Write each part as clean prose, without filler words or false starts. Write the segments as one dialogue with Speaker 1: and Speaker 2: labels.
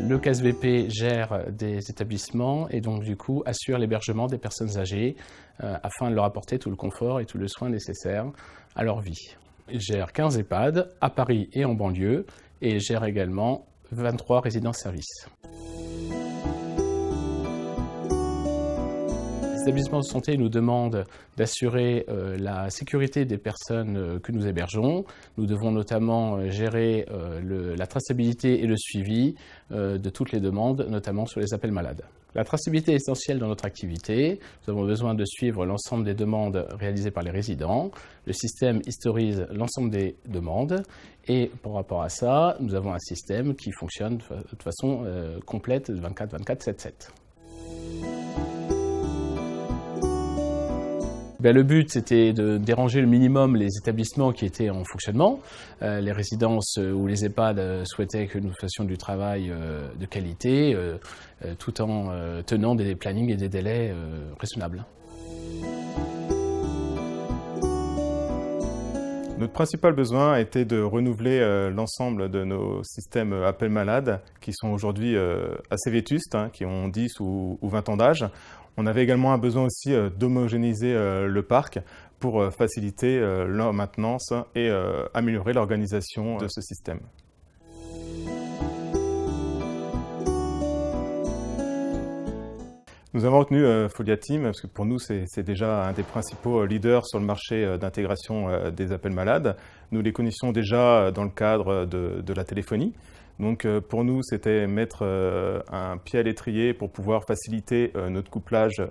Speaker 1: Le CASVP gère des établissements et donc du coup assure l'hébergement des personnes âgées afin de leur apporter tout le confort et tout le soin nécessaire à leur vie. Il gère 15 EHPAD à Paris et en banlieue et gère également 23 résidences-services. Les établissements de santé nous demandent d'assurer la sécurité des personnes que nous hébergeons. Nous devons notamment gérer la traçabilité et le suivi de toutes les demandes, notamment sur les appels malades. La traçabilité est essentielle dans notre activité. Nous avons besoin de suivre l'ensemble des demandes réalisées par les résidents. Le système historise l'ensemble des demandes et par rapport à ça, nous avons un système qui fonctionne de façon complète 24/24, 7/7. Le but, c'était de déranger le minimum les établissements qui étaient en fonctionnement. Les résidences ou les EHPAD souhaitaient que nous fassions du travail de qualité, tout en tenant des plannings et des délais raisonnables.
Speaker 2: Notre principal besoin a été de renouveler l'ensemble de nos systèmes appels malades qui sont aujourd'hui assez vétustes, qui ont 10 ou 20 ans d'âge. On avait également un besoin aussi d'homogénéiser le parc pour faciliter leur maintenance et améliorer l'organisation de ce système. Nous avons retenu Foliatim parce que pour nous c'est déjà un des principaux leaders sur le marché d'intégration des appels malades. Nous les connaissions déjà dans le cadre de la téléphonie. Donc pour nous c'était mettre un pied à l'étrier pour pouvoir faciliter notre couplage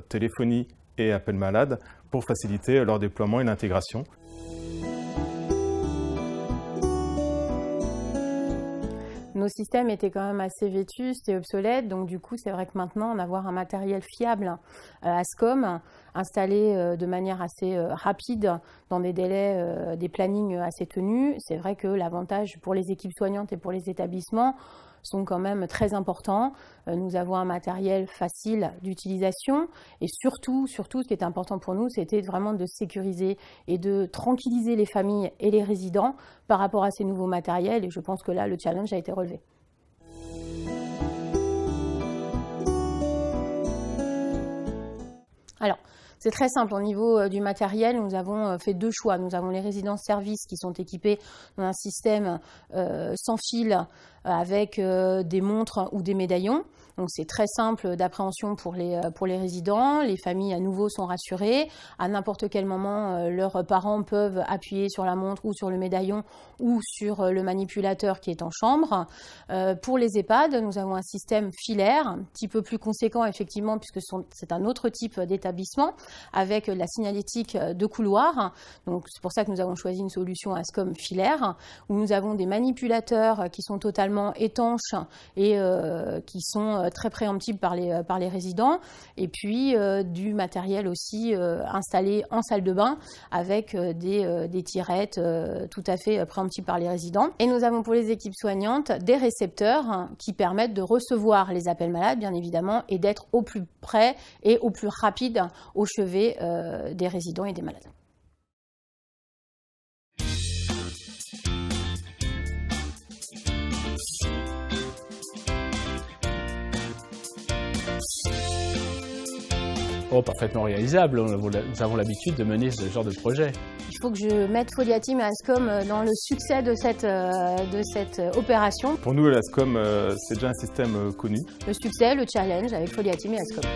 Speaker 2: téléphonie et appels malades pour faciliter leur déploiement et l'intégration.
Speaker 3: Nos systèmes étaient quand même assez vétustes et obsolètes, donc du coup c'est vrai que maintenant avoir un matériel fiable ASCOM installé de manière assez rapide dans des délais, des plannings assez tenus, c'est vrai que l'avantage pour les équipes soignantes et pour les établissements sont quand même très importants. Nous avons un matériel facile d'utilisation et surtout, ce qui est important pour nous, c'était vraiment de sécuriser et de tranquilliser les familles et les résidents par rapport à ces nouveaux matériels et je pense que là, le challenge a été relevé. Alors, c'est très simple, au niveau du matériel, nous avons fait deux choix. Nous avons les résidences-services qui sont équipées d'un système sans fil avec des montres ou des médaillons. Donc c'est très simple d'appréhension pour les résidents. Les familles à nouveau sont rassurées. À n'importe quel moment, leurs parents peuvent appuyer sur la montre ou sur le médaillon ou sur le manipulateur qui est en chambre. Pour les EHPAD, nous avons un système filaire, un petit peu plus conséquent effectivement puisque c'est un autre type d'établissement avec la signalétique de couloir. Donc c'est pour ça que nous avons choisi une solution ASCOM filaire où nous avons des manipulateurs qui sont totalement étanches et qui sont très préemptibles par les résidents et puis du matériel aussi installé en salle de bain avec des tirettes tout à fait préemptibles par les résidents. Et nous avons pour les équipes soignantes des récepteurs qui permettent de recevoir les appels malades bien évidemment et d'être au plus près et au plus rapide au chevet des résidents et des malades.
Speaker 1: Oh, parfaitement réalisable, nous avons l'habitude de mener ce genre de projet.
Speaker 3: Il faut que je mette Foliatim et ASCOM dans le succès de cette opération.
Speaker 2: Pour nous, l'ASCOM, c'est déjà un système connu.
Speaker 3: Le succès, le challenge avec Foliatim et ASCOM.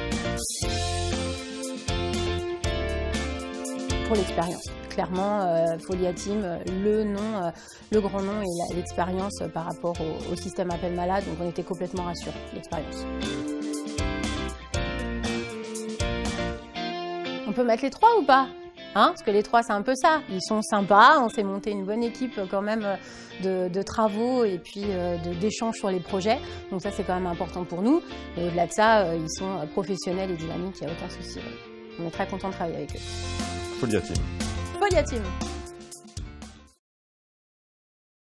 Speaker 3: Pour l'expérience. Clairement, Foliatim, le nom, le grand nom et l'expérience par rapport au système appel malade, donc on était complètement rassurés, l'expérience. On peut mettre les trois ou pas? Parce que les trois, c'est un peu ça. Ils sont sympas, on s'est monté une bonne équipe quand même de travaux et puis d'échanges sur les projets. Donc ça, c'est quand même important pour nous. Et au-delà de ça, ils sont professionnels et dynamiques, il n'y a aucun souci. On est très contents de travailler avec eux.
Speaker 2: Foliatim.
Speaker 3: Foliatim.